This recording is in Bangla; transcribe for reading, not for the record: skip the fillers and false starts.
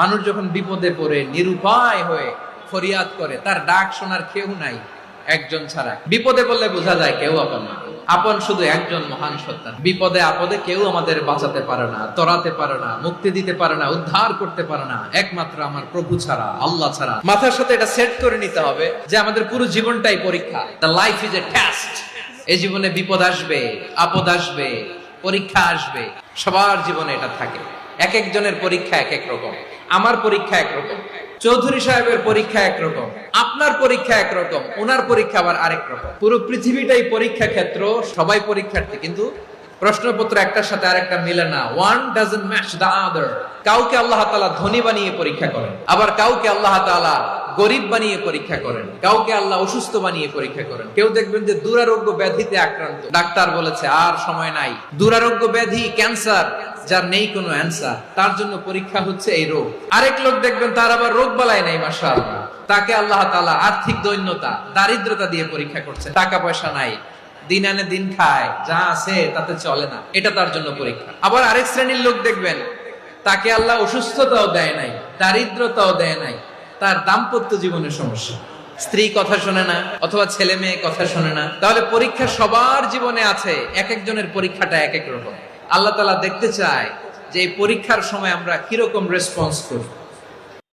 মানুষ যখন বিপদে পড়ে নিরুপায় হয়ে ফরিয়াদ করে, তার ডাক শোনার কেউ নাই একজন ছাড়া। বিপদে পড়লে বোঝা যায় কেউ আপন না, আপন শুধু একজন মহান সত্তা। বিপদে আপদে কেউ আমাদের বাঁচাতে পারে না, তরাতে পারে না, মুক্তি দিতে পারে না, উদ্ধার করতে পারে না, একমাত্র আমার প্রভু ছাড়া, আল্লাহ ছাড়া। মাথার সাথে এটা সেট করে নিতে হবে যে আমাদের পুরো জীবনটাই পরীক্ষা। The life is a test. এই জীবনে বিপদ আসবে, আপদ আসবে, পরীক্ষা আসবে, সবার জীবনে এটা থাকে। এক একজনের পরীক্ষা এক এক রকম। আমার পরীক্ষা একরকম, চৌধুরী সাহেবের পরীক্ষা একরকম, আপনার পরীক্ষা একরকম, ওনার পরীক্ষা আবার আরেক রকম। পুরো পৃথিবীটাই পরীক্ষা ক্ষেত্র, সবাই পরীক্ষার্থী, কিন্তু প্রশ্নপত্র একটার সাথে আরেকটা মিলে না। One doesn't match the other. কাউকে আল্লাহ তাআলা ধনী বানিয়ে পরীক্ষা করেন, আবার কাউকে আল্লাহ তাআলা গরিব বানিয়ে পরীক্ষা করেন, কাউকে আল্লাহ অসুস্থ বানিয়ে পরীক্ষা করেন। কেউ দেখবেন যে দুরারোগ্য ব্যাধিতে আক্রান্ত, ডাক্তার বলেছে আর সময় নাই, দুরারোগ্য ব্যাধি, ক্যান্সার, যার নেই কোনো অ্যান্সার, তার জন্য পরীক্ষা হচ্ছে এই রোগ। আরেক লোক দেখবেন তার আবার রোগ বালাই নাই, মাশাআল্লাহ, তাকে আল্লাহ তাআলা আর্থিক দৈন্যতা, দারিদ্রতা দিয়ে পরীক্ষা করছে। টাকা পয়সা নাই, দিন আনে দিন খায়, যা আছে তাতে চলে না, এটা তার জন্য পরীক্ষা। আবার আরেক শ্রেণীর লোক দেখবেন তাকে আল্লাহ অসুস্থতাও দেয় নাই, দারিদ্রতাও দেয় নাই, তার দাম্পত্য জীবনের সমস্যা, স্ত্রী কথা শোনে না, অথবা ছেলে মেয়ে কথা শোনে না। তাহলে পরীক্ষা সবার জীবনে আছে, এক একজনের পরীক্ষাটা এক এক রকম। আল্লাহ তাআলা দেখতে চায় যে এই পরীক্ষার সময় আমরা কিরকম রেসপন্স করি।